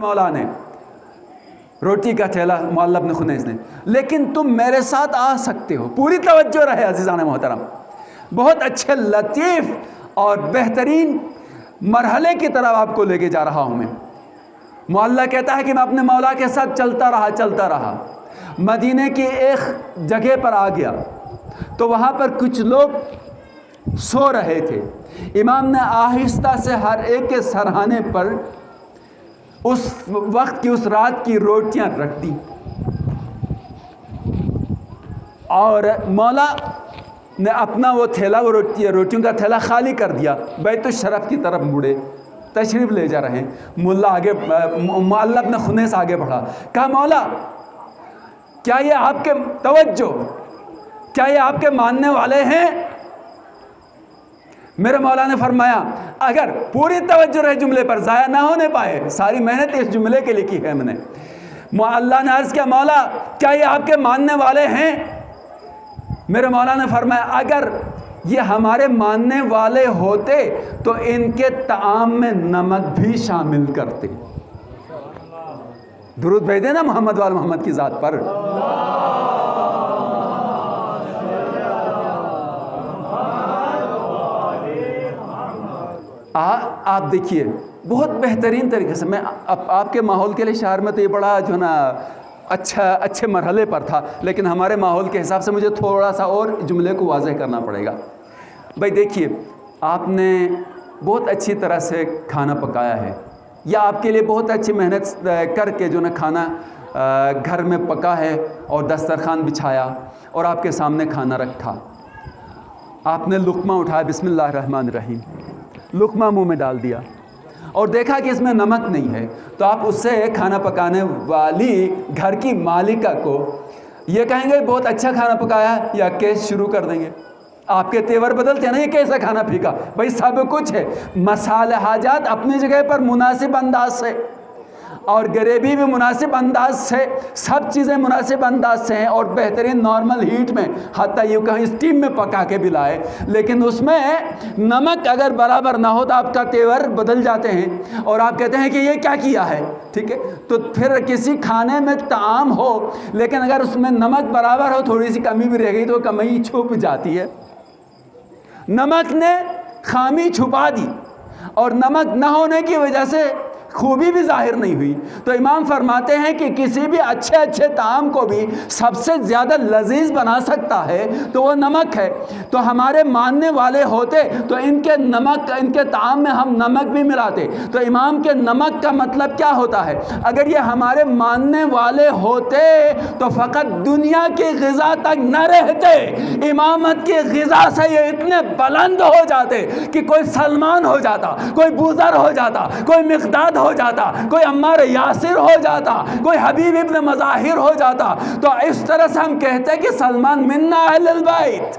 مولا نے روٹی کا تھیلا معلّہ بن خنیس نے، لیکن تم میرے ساتھ آ سکتے ہو. پوری توجہ رہے عزیزان محترم، بہت اچھے لطیف اور بہترین مرحلے کی طرف آپ کو لے کے جا رہا ہوں میں. معلّہ کہتا ہے کہ میں اپنے مولا کے ساتھ چلتا رہا. مدینے کی ایک جگہ پر آ گیا تو وہاں پر کچھ لوگ سو رہے تھے. امام نے آہستہ سے ہر ایک کے سرہانے پر اس وقت کی اس رات کی روٹیاں رکھ دی اور مولا نے اپنا وہ تھیلا، وہ روٹیوں کا تھیلا خالی کر دیا. بیت الشرف کی طرف مڑے، تشریف لے جا رہے ہیں. معلّہ بن خنیس آگے بڑھا، کہا مولا کیا یہ آپ کے توجہ، کیا یہ آپ کے ماننے والے ہیں؟ میرے مولا نے فرمایا اگر پوری توجہ رہے جملے پر، ضائع نہ ہونے پائے، ساری محنت اس جملے کے لیے کی ہے میں نے. اللہ نے عرض کیا مولا کیا یہ آپ کے ماننے والے ہیں؟ میرے مولا نے فرمایا اگر یہ ہمارے ماننے والے ہوتے تو ان کے طعام میں نمک بھی شامل کرتے. درود بھیج دینا محمد وال محمد کی ذات پر. آپ دیکھیے بہت بہترین طریقے سے، میں آپ کے ماحول کے لیے شہر میں تو یہ بڑا جو نا اچھے مرحلے پر تھا، لیکن ہمارے ماحول کے حساب سے مجھے تھوڑا سا اور جملے کو واضح کرنا پڑے گا. بھائی دیکھیے، آپ نے بہت اچھی طرح سے کھانا پکایا ہے، یا آپ کے لیے بہت اچھی محنت کر کے جو نا کھانا گھر میں پکا ہے اور دسترخوان بچھایا اور آپ کے سامنے کھانا رکھا. آپ نے لقمہ اٹھایا، بسم اللہ الرحمن الرحیم، لقمہ منہ میں ڈال دیا اور دیکھا کہ اس میں نمک نہیں ہے، تو آپ اس سے کھانا پکانے والی گھر کی مالکہ کو یہ کہیں گے بہت اچھا کھانا پکایا، یا کیس شروع کر دیں گے؟ آپ کے تیور بدلتے ہیں نا، یہ کیسا کھانا پھیکا؟ بھائی سب کچھ ہے، مصالحات اپنی جگہ پر مناسب انداز سے، اور گریوی بھی مناسب انداز سے، سب چیزیں مناسب انداز سے ہیں اور بہترین نارمل ہیٹ میں، حتیٰ یہ کہیں اسٹیم میں پکا کے بھی لائے، لیکن اس میں نمک اگر برابر نہ ہو تو آپ کا تیور بدل جاتے ہیں اور آپ کہتے ہیں کہ یہ کیا کیا ہے. ٹھیک ہے، تو پھر کسی کھانے میں طعام ہو لیکن اگر اس میں نمک برابر ہو، تھوڑی سی کمی بھی رہ گئی تو کمی چھپ جاتی ہے. نمک نے خامی چھپا دی اور نمک نہ ہونے کی وجہ سے خوبی بھی ظاہر نہیں ہوئی. تو امام فرماتے ہیں کہ کسی بھی اچھے طعام کو بھی سب سے زیادہ لذیذ بنا سکتا ہے تو وہ نمک ہے. تو ہمارے ماننے والے ہوتے تو ان کے طعام میں ہم نمک بھی ملاتے. تو امام کے نمک کا مطلب کیا ہوتا ہے؟ اگر یہ ہمارے ماننے والے ہوتے تو فقط دنیا کی غذا تک نہ رہتے، امامت کی غذا سے یہ اتنے بلند ہو جاتے کہ کوئی سلمان ہو جاتا، کوئی بوذر ہو جاتا، کوئی مقداد ہو جاتا، کوئی عمار یاسر ہو جاتا، کوئی حبیب ابن مظاہر ہو جاتا. تو اس طرح سے ہم کہتے ہیں کہ سلمان منا اہل البیت.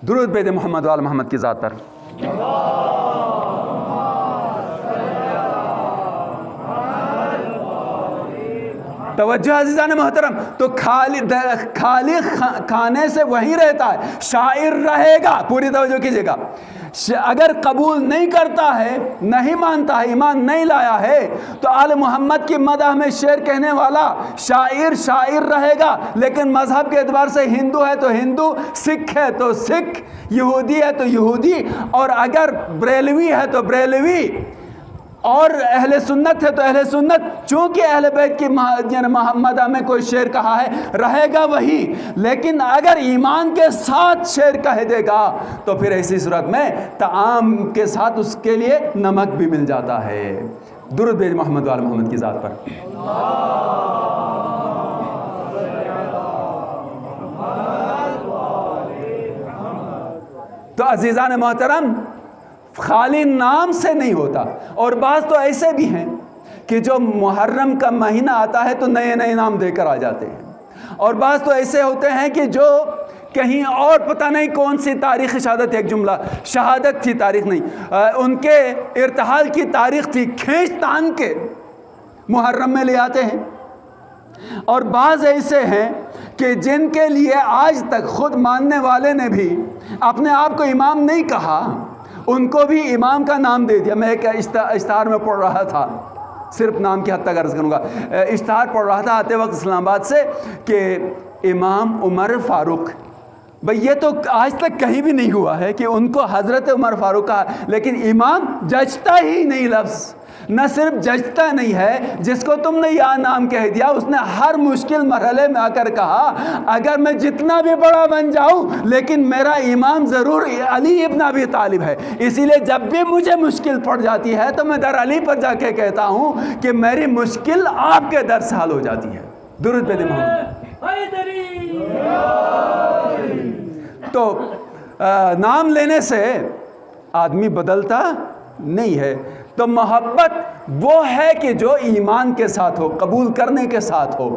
درود بھیجے محمد وال محمد کی ذات پر. توجہ عزیزان محترم. تو خالی کھانے سے وہی رہتا ہے، شاعر رہے گا. پوری توجہ کیجیے گا. اگر قبول نہیں کرتا ہے، نہیں مانتا ہے، ایمان نہیں لایا ہے، تو آل محمد کی مدح میں شعر کہنے والا شاعر رہے گا، لیکن مذہب کے اعتبار سے ہندو ہے تو ہندو، سکھ ہے تو سکھ، یہودی ہے تو یہودی، اور اگر بریلوی ہے تو بریلوی، اور اہل سنت ہے تو اہل سنت. چونکہ اہل بیت کی محمدہ میں کوئی شعر کہا ہے، رہے گا وہی. لیکن اگر ایمان کے ساتھ شعر کہہ دے گا تو پھر ایسی صورت میں طعام کے ساتھ اس کے لیے نمک بھی مل جاتا ہے. درود بھیج محمد وال محمد کی ذات پر. تو عزیزان محترم، خالی نام سے نہیں ہوتا. اور بعض تو ایسے بھی ہیں کہ جو محرم کا مہینہ آتا ہے تو نئے نام دے کر آ جاتے ہیں، اور بعض تو ایسے ہوتے ہیں کہ جو کہیں اور پتہ نہیں کون سی تاریخ شہادت، ایک جملہ شہادت تھی، تاریخ نہیں، ان کے ارتحال کی تاریخ تھی، کھینچ تان کے محرم میں لے آتے ہیں. اور بعض ایسے ہیں کہ جن کے لیے آج تک خود ماننے والے نے بھی اپنے آپ کو امام نہیں کہا ان کو بھی امام کا نام دے دیا. میں ایک اشتہار میں پڑھ رہا تھا, صرف نام کی حد تک عرض کروں گا, اشتہار پڑھ رہا تھا آتے وقت اسلام آباد سے کہ امام عمر فاروق. بھئی یہ تو آج تک کہیں بھی نہیں ہوا ہے کہ ان کو حضرت عمر فاروق کہا, لیکن امام جچتا ہی نہیں لفظ. نہ صرف جچتا نہیں ہے, جس کو تم نے یا نام کہہ دیا اس نے ہر مشکل مرحلے میں آ کر کہا اگر میں جتنا بھی بڑا بن جاؤں لیکن میرا امام ضرور علی ابن ابی طالب ہے. اسی لیے جب بھی مجھے مشکل پڑ جاتی ہے تو میں در علی پر جا کے کہتا ہوں کہ میری مشکل آپ کے در سے حل ہو جاتی ہے. درود پہ محمد. تو نام لینے سے آدمی بدلتا نہیں ہے. تو محبت وہ ہے کہ جو ایمان کے ساتھ ہو, قبول کرنے کے ساتھ ہو.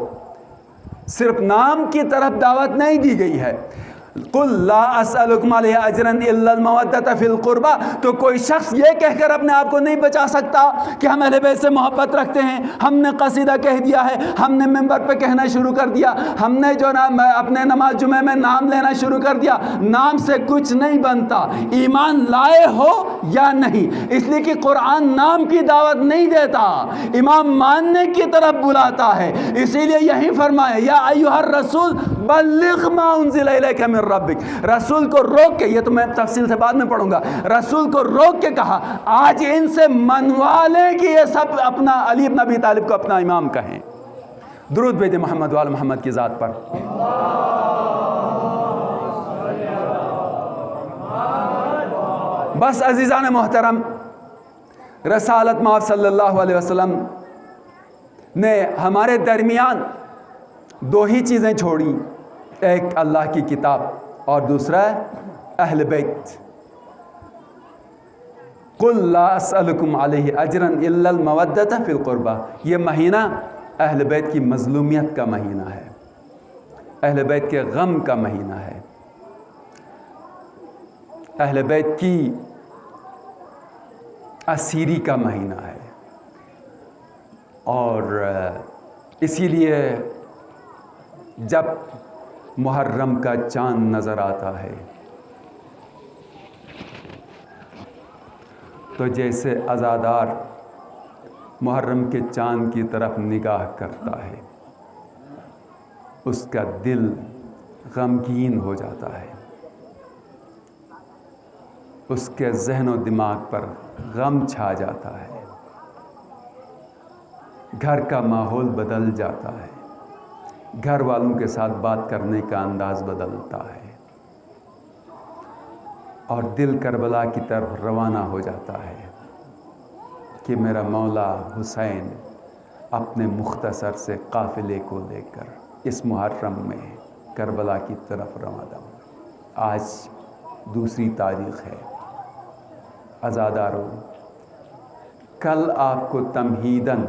صرف نام کی طرف دعوت نہیں دی گئی ہے. قل لا اسألکم علیہ اجرا الا المودۃ فی القربى. تو کوئی شخص یہ کہہ کر اپنے آپ کو نہیں بچا سکتا کہ ہم اہل بیت سے محبت رکھتے ہیں, ہم نے قصیدہ کہہ دیا ہے, ہم نے ممبر پہ کہنا شروع کر دیا, ہم نے جو نام اپنے نماز جمعہ میں نام لینا شروع کر دیا. نام سے کچھ نہیں بنتا, ایمان لائے ہو یا نہیں. اس لیے کہ قرآن نام کی دعوت نہیں دیتا, امام ماننے کی طرف بلاتا ہے. اسی لیے یہی فرمایا یا ایھا الرسول بلغ ما انزل الیک من ربک. رسول کو روک کے, یہ تو میں تفصیل سے بعد میں پڑھوں گا, رسول کو روک کے کہا آج ان سے منوا لیں کہ یہ سب اپنا علی ابن ابی طالب کو اپنا امام کہیں. درود بھیجے محمد وال محمد کی ذات پر. بس عزیزان محترم, رسالت مآب صلی اللہ علیہ وسلم نے ہمارے درمیان دو ہی چیزیں چھوڑی, ایک اللہ کی کتاب اور دوسرا اہل بیت. قل لا اسألکم علیہ اجرا الا المودۃ فی القربى. یہ مہینہ اہل بیت کی مظلومیت کا مہینہ ہے, اہل بیت کے غم کا مہینہ ہے, اہل بیت کی اسیری کا مہینہ ہے. اور اسی لیے جب محرم کا چاند نظر آتا ہے تو جیسے عزادار محرم کے چاند کی طرف نگاہ کرتا ہے اس کا دل غمگین ہو جاتا ہے, اس کے ذہن و دماغ پر غم چھا جاتا ہے, گھر کا ماحول بدل جاتا ہے, گھر والوں کے ساتھ بات کرنے کا انداز بدلتا ہے اور دل کربلا کی طرف روانہ ہو جاتا ہے کہ میرا مولا حسین اپنے مختصر سے قافلے کو لے کر اس محرم میں کربلا کی طرف روانہ ہو. آج دوسری تاریخ ہے. عزادارو, کل آپ کو تمہیداً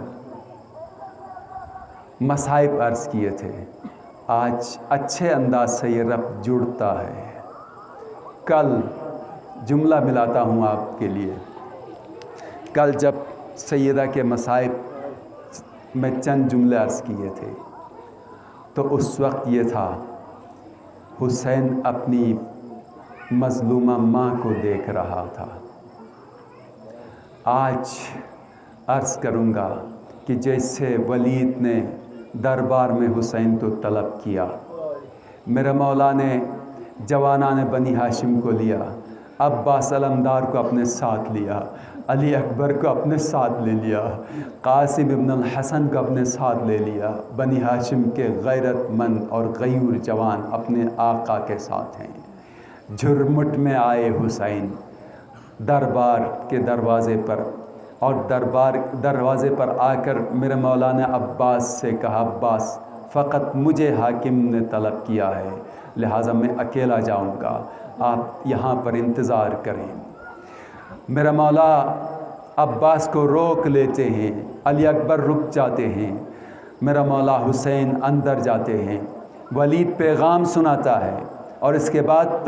مصائب عرض کیے تھے, آج اچھے انداز سے یہ ربط جڑتا ہے. کل جملہ ملاتا ہوں آپ کے لیے. کل جب سیدہ کے مصائب میں چند جملے عرض کیے تھے تو اس وقت یہ تھا حسین اپنی مظلومہ ماں کو دیکھ رہا تھا. آج عرض کروں گا کہ جیسے ولید نے دربار میں حسین تو طلب کیا, میرے مولا نے جوانان بنی ہاشم کو لیا, عباس علمدار کو اپنے ساتھ لیا, علی اکبر کو اپنے ساتھ لے لیا, قاسم ابن الحسن کو اپنے ساتھ لے لیا. بنی ہاشم کے غیرت مند اور غیور جوان اپنے آقا کے ساتھ ہیں. جھرمٹ میں آئے حسین دربار کے دروازے پر, اور دروازے پر آ کر میرے مولا نے عباس سے کہا عباس فقط مجھے حاکم نے طلب کیا ہے لہٰذا میں اکیلا جاؤں گا, آپ یہاں پر انتظار کریں. میرا مولا عباس کو روک لیتے ہیں, علی اکبر رک جاتے ہیں, میرا مولا حسین اندر جاتے ہیں. ولید پیغام سناتا ہے اور اس کے بعد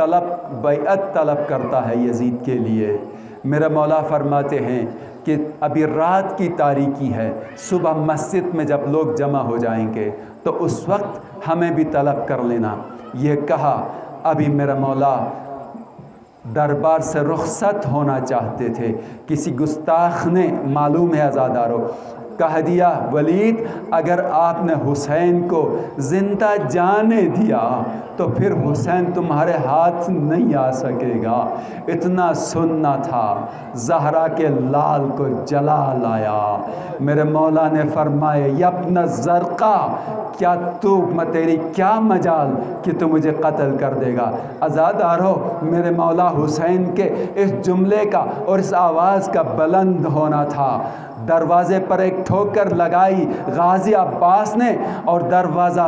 بیعت طلب کرتا ہے یزید کے لیے. میرا مولا فرماتے ہیں کہ ابھی رات کی تاریکی ہے, صبح مسجد میں جب لوگ جمع ہو جائیں گے تو اس وقت ہمیں بھی طلب کر لینا. یہ کہا ابھی میرا مولا دربار سے رخصت ہونا چاہتے تھے. کسی گستاخ نے، معلوم ہے عزادارو، کہہ دیا ولید اگر آپ نے حسین کو زندہ جانے دیا تو پھر حسین تمہارے ہاتھ نہیں آ سکے گا. اتنا سننا تھا. زہرا کے لال کو جلا لایا. میرے مولا نے فرمائے یبن زرقا، کیا تیری کیا مجال کہ تو مجھے قتل کر دے گا. عزادارو، میرے مولا حسین کے اس جملے کا اور اس آواز کا بلند ہونا تھا. دروازے پر ایک ٹھوکر لگائی غازی عباس نے اور دروازہ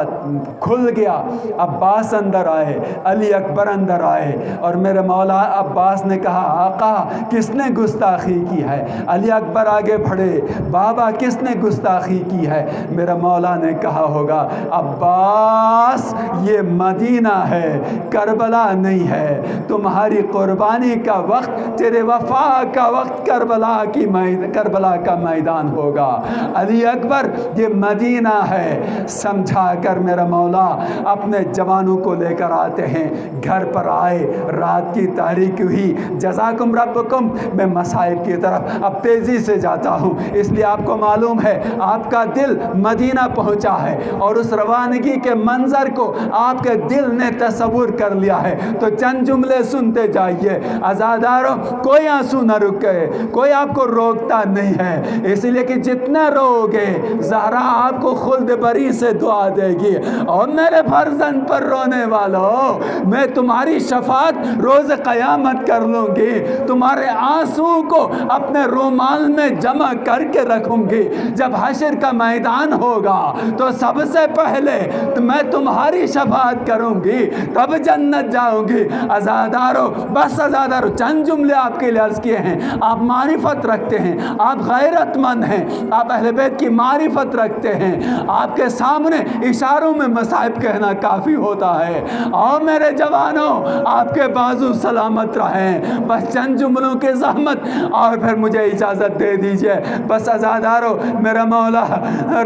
کھل گیا. عباس اندر آئے، علی اکبر اندر آئے اور میرے مولا عباس نے کہا آقا کس نے گستاخی کی ہے؟ علی اکبر آگے بڑھے، بابا کس نے گستاخی کی ہے؟ میرا مولا نے کہا ہوگا عباس یہ مدینہ ہے، کربلا نہیں ہے. تمہاری قربانی کا وقت، تیرے وفا کا وقت کربلا کا میدان ہوگا. علی اکبر یہ مدینہ ہے. سمجھا کر میرا مولا اپنے جوانوں کو لے کر آتے ہیں. گھر پر آئے، رات کی تاریکی ہوئی. جزاکم ربکم. میں مسائل کی طرف اب تیزی سے جاتا ہوں، اس لیے آپ کو معلوم ہے آپ کا دل مدینہ پہنچا ہے اور اس روانگی کے منظر کو آپ کے دل نے تصور کر لیا ہے. تو چند جملے سنتے جائیے. عزاداروں، کوئی آنسو نہ رکے، کوئی آپ کو روکتا نہیں ہے، اس لیے کہ جتنے رو گے زہرا آپ کو خلد بری سے دعا دے گی. اور میرے فرزند پر رونے والوں، میں تمہاری شفاعت روز قیامت کر لوں گی. تمہارے آنسو کو اپنے رومال میں جمع کر کے رکھوں گی. جب حشر کا میدان ہوگا تو سب سے پہلے میں تمہاری شفاعت کروں گی، تب جنت جاؤں گی. عزادارو، بس عزادارو، چند جملے آپ کے لیے عرض کیے ہیں. آپ معرفت رکھتے ہیں، آپ غیرت مند ہیں، آپ اہل بیت کی معرفت رکھتے ہیں. آپ کے سامنے اشاروں میں مصائب کہنا کافی ہوتا ہے. اور میرے جوانوں، آپ کے بازو سلامت رہیں. بس چند جملوں کی زحمت اور پھر مجھے اجازت دے دیجئے. بس عزادارو، میرا مولا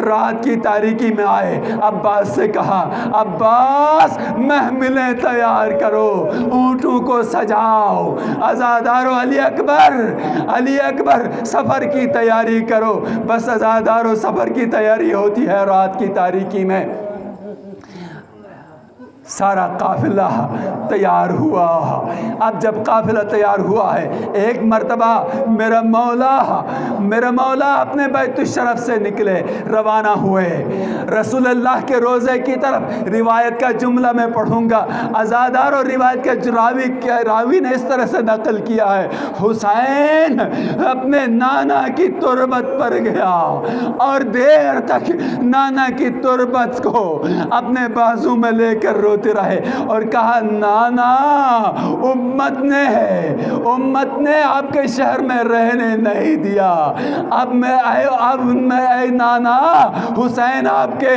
رات کی تاریکی میں آئے. عباس سے کہا عباس محملیں تیار کرو، اونٹوں کو سجاؤ. عزادارو، علی اکبر سفر کی تیاری کرو. بس عزادارو، سفر کی تیاری ہوتی ہے رات کی تاریکی میں. سارا قافلہ تیار ہوا. اب جب قافلہ تیار ہوا ہے، ایک مرتبہ میرا مولا اپنے بیت الشرف سے نکلے، روانہ ہوئے رسول اللہ کے روضے کی طرف. روایت کا جملہ میں پڑھوں گا. عزادارو، روایت کے راوی نے اس طرح سے نقل کیا ہے، حسین اپنے نانا کی تربت پر گیا اور دیر تک نانا کی تربت کو اپنے بازو میں لے کر روتے رہے اور کہا نانا، امت نے آپ کے شہر میں رہنے نہیں دیا. اب میں اے نانا، حسین آپ کے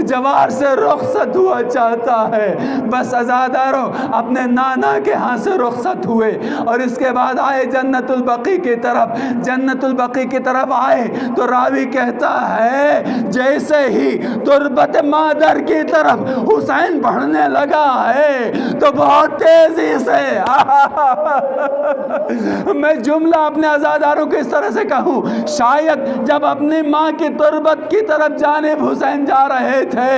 جوار سے رخصت ہوا چاہتا ہے. بس عزادارو، اپنے نانا کے ہاں سے رخصت ہوئے اور اس کے بعد آئے جنت البقیع کی طرف آئے تو راوی کہتا ہے جیسے ہی تربت مادر کی طرف حسین بڑھنے لگا ہے تو بہت تیزی سے میں جملہ اپنے عزاداروں کو اس طرح سے کہوں، شاید جب اپنی ماں کی تربت کی طرف جانب حسین جا رہے تھے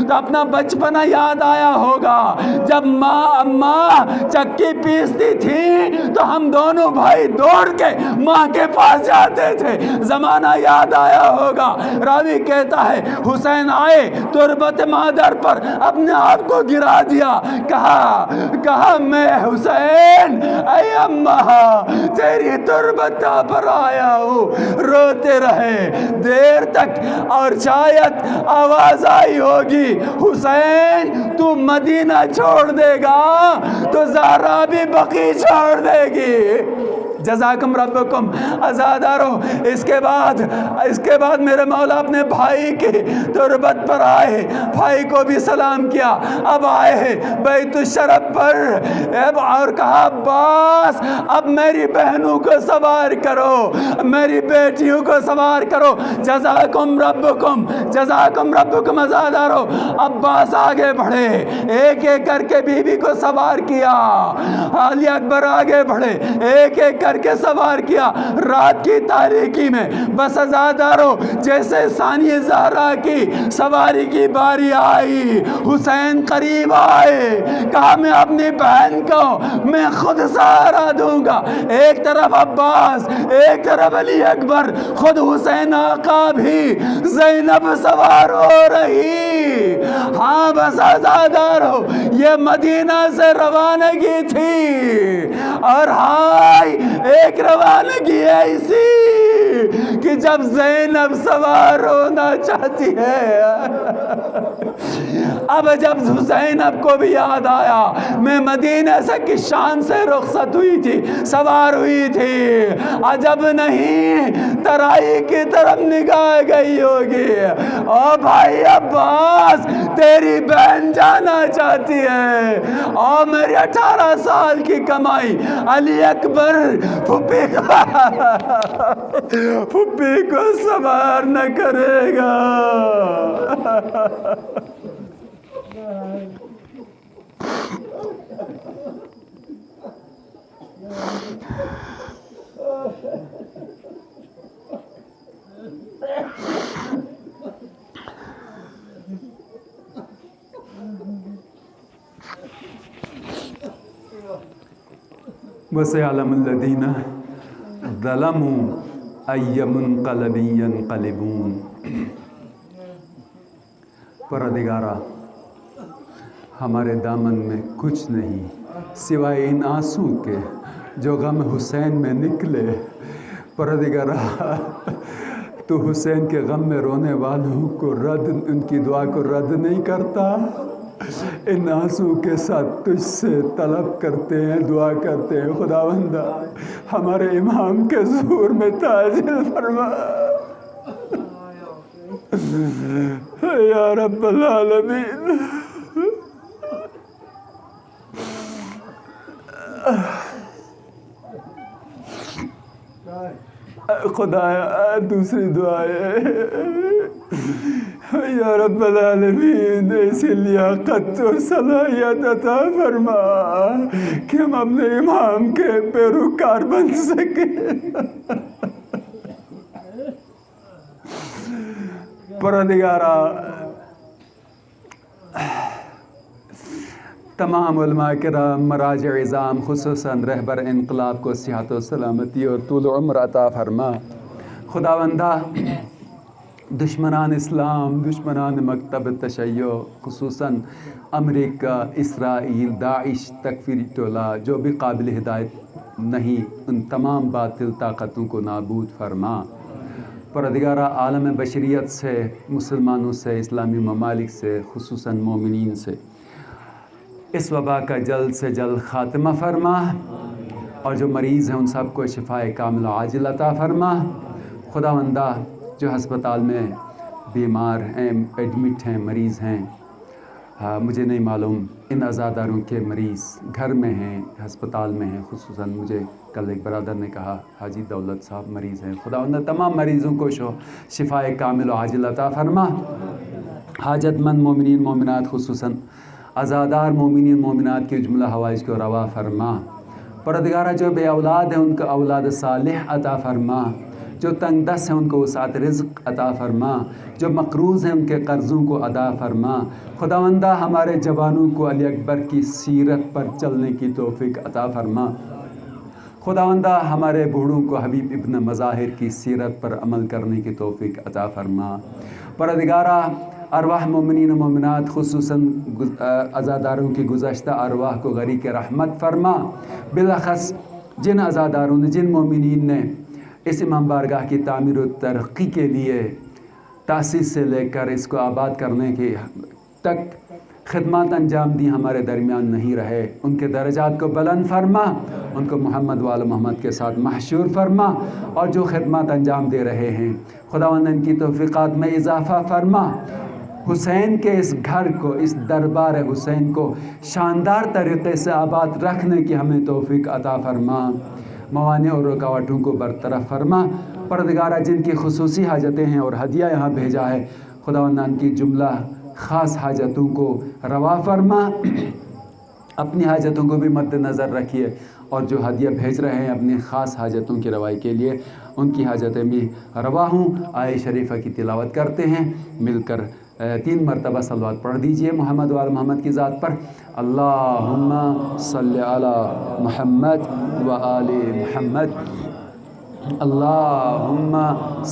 تو اپنا بچپنا یاد آیا ہوگا. جب ماں چکی پیستی تھی تو ہم دونوں بھائی دوڑ کے ماں کے پاس جاتے تھے، زمانہ یاد آیا ہوگا. راوی کہتا ہے حسین آئے تربت مادر پر اپنے آپ کو گرا دیا. کہا میں حسین، اے اماں تیری تربت پر آیا ہوں. روتے رہے دیر تک اور شاید آواز آئی ہوگی حسین تو مدینہ چھوڑ دے گا تو زہرا بھی بقیع چھوڑ دے گی. جزاکم ربکم. عزادارو، اس کے بعد میرے مولا اپنے بھائی کی تربت پر آئے، بھائی کو بھی سلام کیا. اب آئے بیت الشرف پر اور کہا عباس اب میری بہنوں کو سوار کرو، میری بیٹیوں کو سوار کرو، جزاکم ربکم عزادارو۔ عباس آگے بڑھے، ایک ایک کر کے بیوی کو سوار کیا، علی اکبر آگے بڑھے، ایک ایک کر کے سوار کیا۔ رات کی تاریکی میں بس عزادارو جیسے ثانی زہرا کی سواری کی باری آئی، حسین قریب آئے، کہا میں اپنی بہن کو میں خود سہارا دوں گا۔ ایک طرف عباس، ایک طرف علی اکبر، خود حسین آقا بھی، زینب سوار ہو رہی۔ ہاں بس عزادارو یہ مدینہ سے روانگی تھی، اور ہائی ایک روانگی ایسی کہ جب زینب سوار ہونا چاہتی ہے، اب جب زینب کو بھی یاد آیا میں مدینہ سے کی شان سے رخصت ہوئی تھی، سوار ہوئی تھی، عجب نہیں ترائی کی طرف نگاہ گئی ہوگی، او بھائی عباس تیری بہن جانا چاہتی ہے، اور میری 18 سال کی کمائی علی اکبر پھپھی کو سوار نہ کرے گا۔ وَسَيَعْلَمُ الَّذِينَ ظَلَمُوا أَيَّ مُنْقَلَبٍ يَنْقَلِبُونَ۔ پروردگارا ہمارے دامن میں کچھ نہیں سوائے ان آنسو کے جو غم حسین میں نکلے۔ پروردگارا تو حسین کے غم میں رونے والوں کو ان کی دعا کو رد نہیں کرتا۔ ان آنسو کے ساتھ تجھ سے طلب کرتے ہیں، دعا کرتے ہیں، خداوندہ ہمارے امام کے ظہور میں تاجل فرما یا رب العالمین۔ خدایا دوسری دعا ہے یا رب العالمین، ایسی لیاقت اور صلاحیت عطا فرما کہ ہم اپنے امام کے پیروکار بن سکیں۔ پروردگارا تمام علماء کرام، مراجع عظام، خصوصاً رہبر انقلاب کو صحت و سلامتی اور طول عمر عطا فرما۔ خداوندہ دشمنان اسلام، دشمنان مکتب تشیع، خصوصاً امریکہ، اسرائیل، داعش، تکفیری ٹولہ، جو بھی قابل ہدایت نہیں، ان تمام باطل طاقتوں کو نابود فرما۔ پروردگارہ عالم بشریت سے، مسلمانوں سے، اسلامی ممالک سے، خصوصاً مومنین سے اس وبا کا جلد سے جلد خاتمہ فرما، اور جو مریض ہیں ان سب کو شفائے کامل و عاجل عطا فرما۔ خداوندہ جو ہسپتال میں بیمار ہیں، ایڈمٹ ہیں، مریض ہیں، مجھے نہیں معلوم ان عزاداروں کے مریض گھر میں ہیں، ہسپتال میں ہیں، خصوصاً مجھے کل ایک برادر نے کہا حاجی دولت صاحب مریض ہیں۔ خداوندہ تمام مریضوں کو شفائے کامل و عاجل عطا فرما۔ حاجت مند مومنین مومنات، خصوصاً عزادار مومنین مومنات کے جملہ حوائج کو روا فرما۔ پروردگارہ جو بے اولاد ہیں ان کو اولاد صالح عطا فرما، جو تنگ دست ہیں ان کو وسعت رزق عطا فرما، جو مقروض ہیں ان کے قرضوں کو ادا فرما۔ خداوندہ ہمارے جوانوں کو علی اکبر کی سیرت پر چلنے کی توفیق عطا فرما۔ خداوندہ ہمارے بوڑھوں کو حبیب ابن مظاہر کی سیرت پر عمل کرنے کی توفیق عطا فرما۔ پروردگارہ ارواح مومنین و مومنات، خصوصاً عزاداروں کی گزشتہ ارواح کو غریق رحمت فرما۔ بالاخص جن عزاداروں نے، جن مومنین نے اس امام بارگاہ کی تعمیر و ترقی کے لیے تاسیس سے لے کر اس کو آباد کرنے کے تک خدمات انجام دی، ہمارے درمیان نہیں رہے، ان کے درجات کو بلند فرما، ان کو محمد وآل محمد کے ساتھ محشور فرما، اور جو خدمات انجام دے رہے ہیں خداوند ان کی توفیقات میں اضافہ فرما۔ حسین کے اس گھر کو، اس دربار حسین کو شاندار طریقے سے آباد رکھنے کی ہمیں توفیق عطا فرما، موانع اور رکاوٹوں کو برطرف فرما۔ پروردگارہ جن کی خصوصی حاجتیں ہیں اور ہدیہ یہاں بھیجا ہے، خداوند ان کی جملہ خاص حاجتوں کو روا فرما، اپنی حاجتوں کو بھی مد نظر رکھیے، اور جو ہدیہ بھیج رہے ہیں اپنی خاص حاجتوں کی روائی کے لیے، ان کی حاجتیں بھی روا ہوں۔ آیت شریفہ کی تلاوت کرتے ہیں، مل کر 3 مرتبہ صلوات پڑھ دیجئے محمد و آل محمد کی ذات پر۔ اللہم صلی علی محمد و آل محمد، اللہم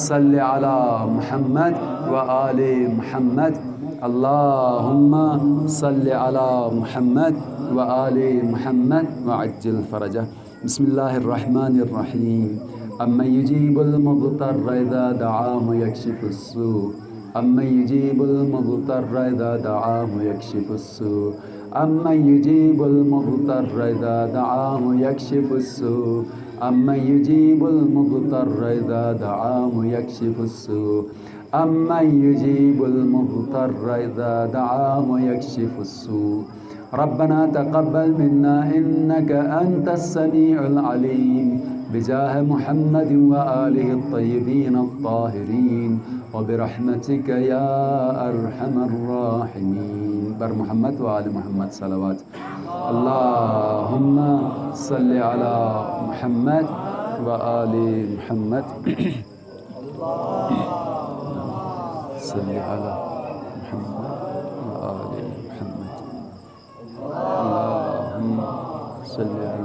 صلی علی محمد و آل محمد، اللہم صلی علی محمد و آل محمد وعجل فرجہ۔ بسم اللہ الرحمن الرحیم۔ امن یجیب المضطر اذا دعاہ یکشف السوء، امن یجیب المضطر اذا دعاہ یکشف السوء، امن یجیب المضطر اذا دعاہ یکشف السوء، امن یجیب المضطر اذا دعاہ یکشف السوء، امن یجیب المضطر اذا دعاہ یکشف السوء۔ ربنا تقبل منا انك انت السميع العليم بجاه محمد وآله الطيبين الطاهرين وبرحمتك يا ارحم الراحمين۔ بر محمد وآل محمد صلوات۔ اللهم صل على محمد وآل محمد، صل على محمد وآل محمد، اللهم صل على